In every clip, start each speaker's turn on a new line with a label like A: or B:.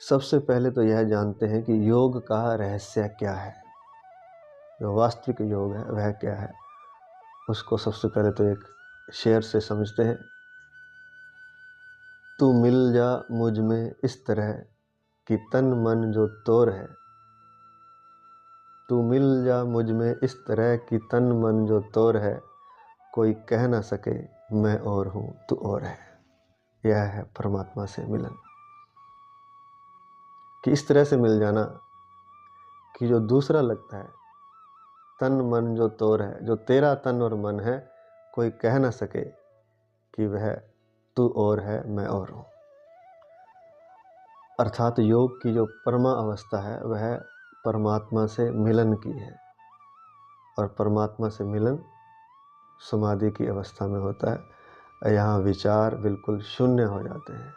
A: सबसे पहले तो यह जानते हैं कि योग का रहस्य क्या है, जो वास्तविक योग है वह क्या है। उसको सबसे पहले तो एक शेर से समझते हैं। तू मिल जा मुझ में इस तरह कि तन मन जो तोर है। तू मिल जा मुझ में इस तरह कि तन मन जो तोर है। कोई कह ना सके मैं और हूँ तू और है। यह है परमात्मा से मिलन, कि इस तरह से मिल जाना कि जो दूसरा लगता है, तन मन जो तोर है, जो तेरा तन और मन है, कोई कह ना सके कि वह तू और है मैं और हूँ। अर्थात योग की जो परमा अवस्था है वह परमात्मा से मिलन की है, और परमात्मा से मिलन समाधि की अवस्था में होता है। यहाँ विचार बिल्कुल शून्य हो जाते हैं।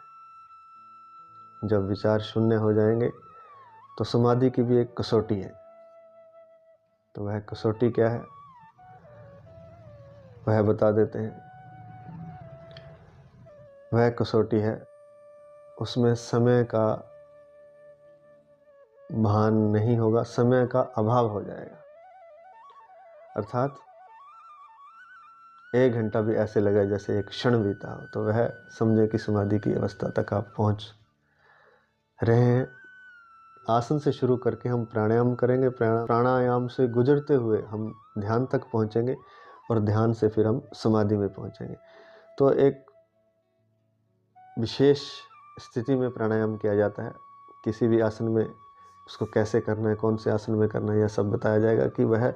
A: जब विचार शून्य हो जाएंगे तो समाधि की भी एक कसौटी है। तो वह कसौटी क्या है वह बता देते हैं। वह कसौटी है, उसमें समय का भान नहीं होगा, समय का अभाव हो जाएगा। अर्थात 1 घंटा भी ऐसे लगे जैसे एक क्षण बीता हो, तो वह समझे कि समाधि की अवस्था तक आप पहुंच रहे हैं। आसन से शुरू करके हम प्राणायाम करेंगे, प्राणायाम से गुजरते हुए हम ध्यान तक पहुंचेंगे, और ध्यान से फिर हम समाधि में पहुंचेंगे। तो एक विशेष स्थिति में प्राणायाम किया जाता है। किसी भी आसन में उसको कैसे करना है, कौन से आसन में करना है, यह सब बताया जाएगा कि वह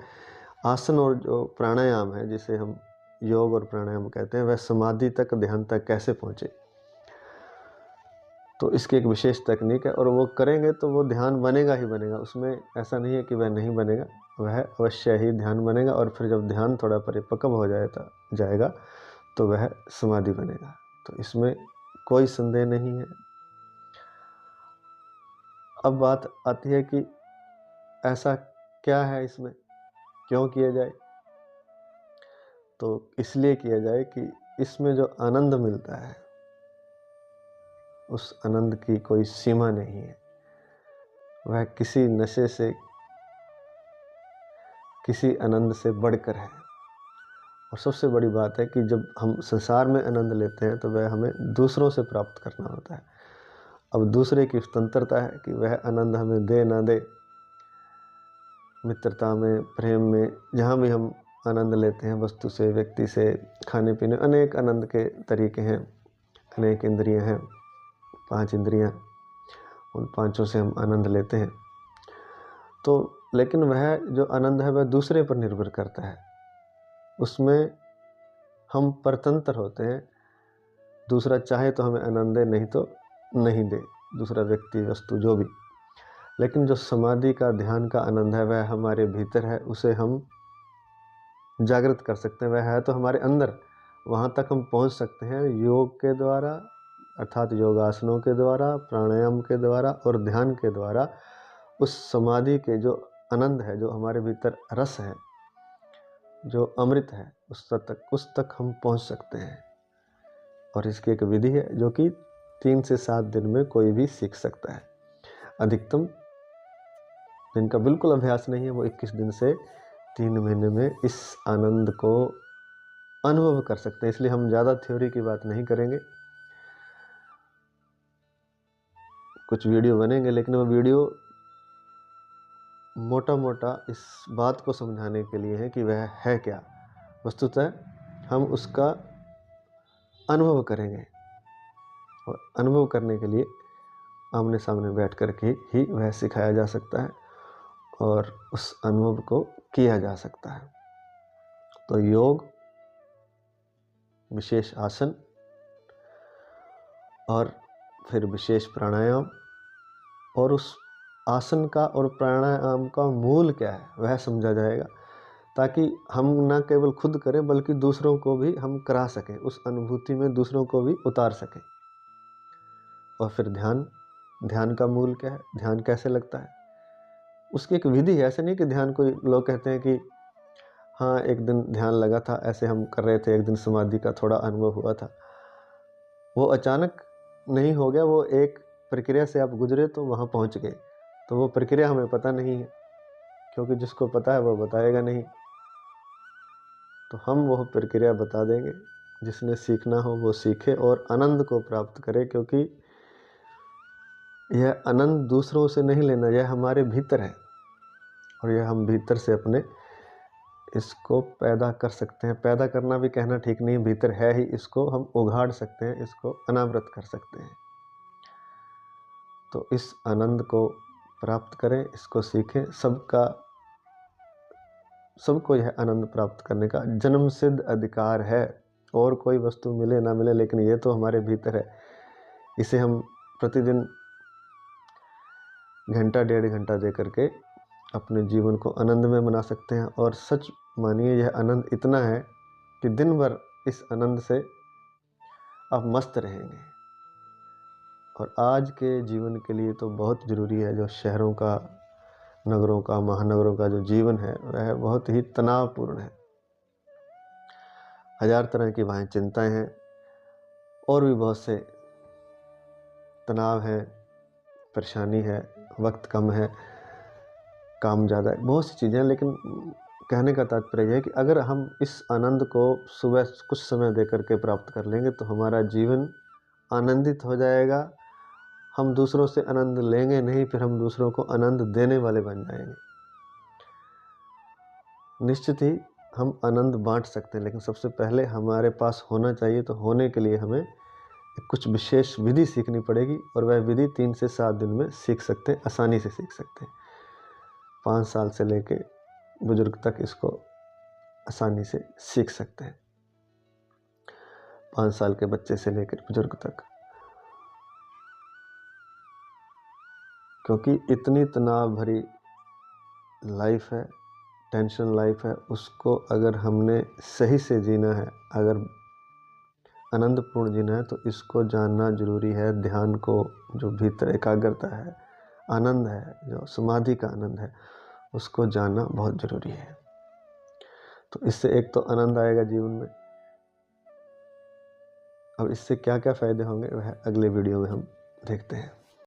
A: आसन और जो प्राणायाम है, जिसे हम योग और प्राणायाम कहते हैं, वह समाधि तक, ध्यान तक कैसे पहुँचे। तो इसकी एक विशेष तकनीक है, और वो करेंगे तो वो ध्यान बनेगा ही बनेगा। उसमें ऐसा नहीं है कि वह नहीं बनेगा, वह अवश्य ही ध्यान बनेगा। और फिर जब ध्यान थोड़ा परिपक्व हो जाएगा तो वह समाधि बनेगा। तो इसमें कोई संदेह नहीं है। अब बात आती है कि ऐसा क्या है इसमें, क्यों किया जाए। तो इसलिए किया जाए कि इसमें जो आनंद मिलता है उस आनंद की कोई सीमा नहीं है। वह किसी नशे से, किसी आनंद से बढ़कर है। और सबसे बड़ी बात है कि जब हम संसार में आनंद लेते हैं तो वह हमें दूसरों से प्राप्त करना होता है। अब दूसरे की स्वतंत्रता है कि वह आनंद हमें दे ना दे। मित्रता में, प्रेम में, जहाँ भी हम आनंद लेते हैं, वस्तु से, व्यक्ति से, खाने पीने, अनेक आनंद के तरीके हैं, अनेक इंद्रियां हैं, 5 इंद्रियां, उन 5 से हम आनंद लेते हैं। तो लेकिन वह जो आनंद है वह दूसरे पर निर्भर करता है। उसमें हम परतंत्र होते हैं। दूसरा चाहे तो हमें आनंद दे, नहीं तो नहीं दे, दूसरा व्यक्ति, वस्तु, जो भी। लेकिन जो समाधि का, ध्यान का आनंद है वह हमारे भीतर है, उसे हम जागृत कर सकते हैं। वह है तो हमारे अंदर, वहाँ तक हम पहुँच सकते हैं योग के द्वारा, अर्थात योगासनों के द्वारा, प्राणायाम के द्वारा और ध्यान के द्वारा। उस समाधि के जो आनंद है, जो हमारे भीतर रस है, जो अमृत है, उस तक हम पहुँच सकते हैं। और इसकी एक विधि है जो कि 3 से 7 दिन में कोई भी सीख सकता है। अधिकतम जिनका बिल्कुल अभ्यास नहीं है वो 21 दिन से 3 महीने में इस आनंद को अनुभव कर सकते हैं। इसलिए हम ज़्यादा थ्योरी की बात नहीं करेंगे। कुछ वीडियो बनेंगे, लेकिन वो वीडियो मोटा मोटा इस बात को समझाने के लिए है कि वह है क्या। वस्तुतः हम उसका अनुभव करेंगे, और अनुभव करने के लिए आमने सामने बैठ कर के ही वह सिखाया जा सकता है, और उस अनुभव को किया जा सकता है। तो योग, विशेष आसन, और फिर विशेष प्राणायाम, और उस आसन का और प्राणायाम का मूल क्या है वह समझा जाएगा, ताकि हम न केवल खुद करें बल्कि दूसरों को भी हम करा सकें, उस अनुभूति में दूसरों को भी उतार सकें। और फिर ध्यान का मूल क्या है, ध्यान कैसे लगता है, उसकी एक विधि है। ऐसे नहीं कि ध्यान, कोई लोग कहते हैं कि हाँ एक दिन ध्यान लगा था, ऐसे हम कर रहे थे, एक दिन समाधि का थोड़ा अनुभव हुआ था। वो अचानक नहीं हो गया, वो एक प्रक्रिया से आप गुजरे तो वहाँ पहुँच गए, तो वो प्रक्रिया हमें पता नहीं है, क्योंकि जिसको पता है वो बताएगा नहीं। तो हम वो प्रक्रिया बता देंगे, जिसने सीखना हो वो सीखे और आनंद को प्राप्त करे, क्योंकि यह आनंद दूसरों से नहीं लेना, यह हमारे भीतर है और यह हम भीतर से अपने इसको पैदा कर सकते हैं। पैदा करना भी कहना ठीक नहीं, भीतर है ही, इसको हम उघाड़ सकते हैं, इसको अनावृत कर सकते हैं। तो इस आनंद को प्राप्त करें, इसको सीखें। सबको यह आनंद प्राप्त करने का जन्म सिद्ध अधिकार है। और कोई वस्तु मिले ना मिले, लेकिन ये तो हमारे भीतर है। इसे हम प्रतिदिन घंटा 1.5 घंटा दे करके अपने जीवन को आनंद में बना सकते हैं। और सच मानिए, यह आनंद इतना है कि दिन भर इस आनंद से आप मस्त रहेंगे। और आज के जीवन के लिए तो बहुत ज़रूरी है। जो शहरों का, नगरों का, महानगरों का जो जीवन है वह बहुत ही तनावपूर्ण है। हजार तरह की वहाँ चिंताएं हैं और भी बहुत से तनाव है, परेशानी है, वक्त कम है, काम ज़्यादा है, बहुत सी चीज़ें हैं। लेकिन कहने का तात्पर्य यह है कि अगर हम इस आनंद को सुबह कुछ समय दे करके प्राप्त कर लेंगे तो हमारा जीवन आनंदित हो जाएगा। हम दूसरों से आनंद लेंगे नहीं, फिर हम दूसरों को आनंद देने वाले बन जाएंगे। निश्चित ही हम आनंद बांट सकते हैं, लेकिन सबसे पहले हमारे पास होना चाहिए। तो होने के लिए हमें कुछ विशेष विधि सीखनी पड़ेगी, और वह विधि 3 से 7 दिन में सीख सकते हैं, आसानी से सीख सकते हैं। 5 साल से लेके बुजुर्ग तक इसको आसानी से सीख सकते हैं, 5 साल के बच्चे से लेकर बुजुर्ग तक। क्योंकि इतनी तनाव भरी लाइफ है, टेंशन लाइफ है, उसको अगर हमने सही से जीना है, अगर आनंदपूर्ण जीना है, तो इसको जानना जरूरी है। ध्यान को, जो भीतर एकाग्रता है, आनंद है, जो समाधि का आनंद है, उसको जानना बहुत ज़रूरी है। तो इससे एक तो आनंद आएगा जीवन में। अब इससे क्या क्या फ़ायदे होंगे वह अगले वीडियो में हम देखते हैं।